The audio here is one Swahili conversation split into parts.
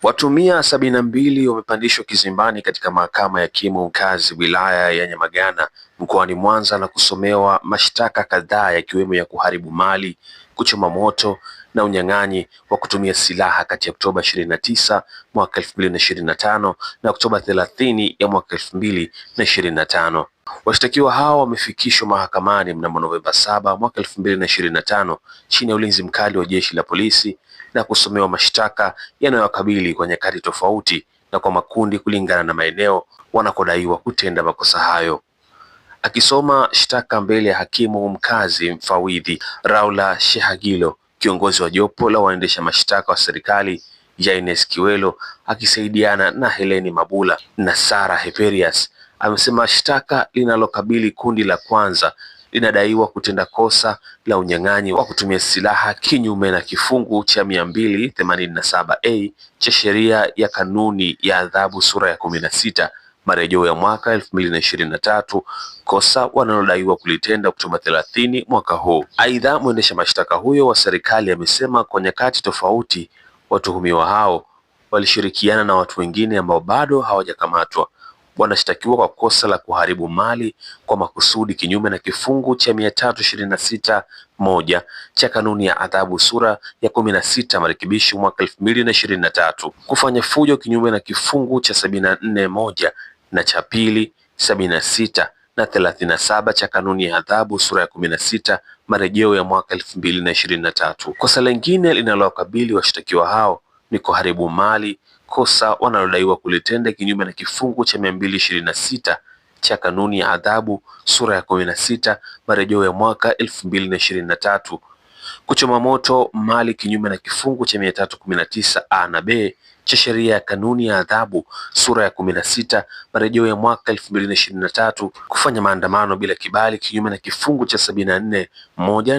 Watu 172 wamepandishwa kizimbani katika mahakama ya hakimu mkazi wilaya ya Nyamagana mkoani Mwanza na kusomewa mashtaka kadhaa yakiwemo ya kuharibu mali, kuchoma moto na unyang'anyi wa kutumia silaha kati ya Oktoba 29 mwaka 2025 na Oktoba 30 ya mwaka 2025. Washtakiwa hao wamefikishwa mahakamani mnamo Novemba 7 mwaka 2025 chini ya ulinzi mkali wa jeshi la polisi na kusomewa mashtaka yanayowakabili kwa nyakati tofauti na kwa makundi kulingana na maeneo wanakodaiwa kutenda makosa hayo. Akisoma shtaka mbele ya hakimu mkazi mfawidhi Raula Shehagilo, kiongozi wa jopo la waendesha mashtaka wa serikali Jaines Kiwelo akisaidiana na Heleni Mabula na Sara Heperius, amesema shtaka linalokabili kundi la kwanza linadaiwa kutenda kosa la unyang'anyi wa kutumia silaha kinyume na kifungu cha 287A cha sheria ya kanuni ya adhabu sura ya 16 marejeo ya mwaka 2023, kosa wanalodaiwa kulitenda Oktoba 30 mwaka huu. Aidha, mwendesha mashtaka huyo wa serikali amesema kwa nyakati tofauti watuhumiwa hao walishirikiana na watu wengine ambao bado hawajakamatwa. Wanashtakiwa kwa kosa la kuharibu mali kwa makusudi kinyume na kifungu cha 326(1) cha kanuni ya adhabu sura ya 16 marekebisho mwaka 2023, kufanya fujo kinyume na kifungu cha 74(1) na cha pili 76 na 37 cha kanuni ya adhabu sura ya 16 marejeo ya mwaka 2023. Kosa lingine linalowakabili washtakiwa hao ni kuharibu mali, kosa wanalodaiwa kulitenda kinyume na kifungu cha 226 cha kanuni ya adhabu sura ya 16 marejeo ya mwaka 2023, kuchoma moto mali kinyume na kifungu cha 319A na B cha sheria ya kanuni ya adhabu sura ya 16 marejeo ya mwaka 2023, kufanya maandamano bila kibali kinyume na kifungu cha 74(1)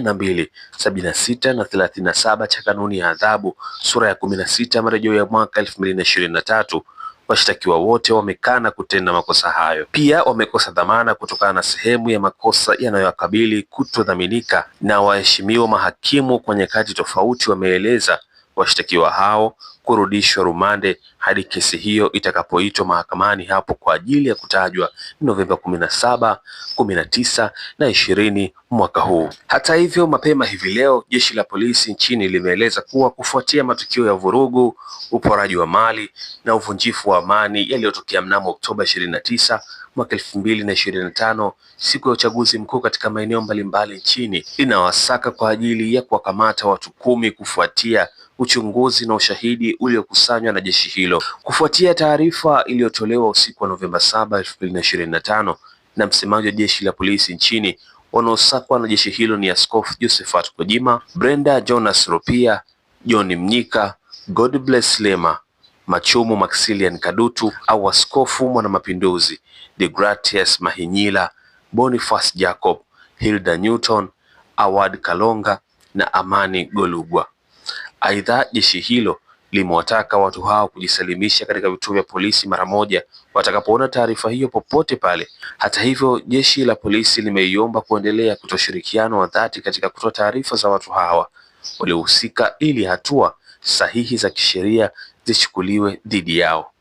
na 2, 76 na 37 cha kanuni ya adhabu sura ya 16 marejeo ya mwaka 2023. Washtakiwa wote wamekana kutenda makosa hayo. Pia wamekosa dhamana kutokana na sehemu ya makosa yanayowakabili kutodhaminika, na waheshimiwa mahakimu kwa nyakati tofauti wameeleza washtakiwa hao kurudishwa rumande hadi kesi hiyo itakapoitwa mahakamani hapo kwa ajili ya kutajwa Novemba 17, 19 na 20 mwaka huu. Hata hivyo, mapema hivi leo jeshi la polisi nchini limeeleza kuwa kufuatia matukio ya vurugu, uporaji wa mali na uvunjifu wa amani yaliyotokea mnamo Oktoba 29 mwaka 2025, siku ya uchaguzi mkuu katika maeneo mbalimbali nchini, linawasaka kwa ajili ya kuwakamata watu 10 kufuatia uchunguzi na ushahidi uliokusanywa na jeshi hilo. Kufuatia taarifa iliyotolewa usiku wa Novemba 7, 2025 na msemaji wa jeshi la polisi nchini, wanaosakwa na jeshi hilo ni Askofu Josephat Gwajima, Brenda Jonas Rupia, John Mnyika, Godbless Lema, Machumu Maxilian Kadutu au Askofu Mwanamapinduzi, Deogratius Mahinyila, Boniface Jacob, Hilda Newton, Awad Kalonga na Amani Golugwa. Aidha, jeshi hilo limewataka watu hao kujisalimisha katika vituo vya polisi mara moja watakapoona taarifa hiyo popote pale. Hata hivyo, jeshi la polisi limeiomba kuendelea kutoa ushirikiano wa dhati katika kutoa taarifa za watu hawa waliohusika ili hatua sahihi za kisheria zichukuliwe dhidi yao.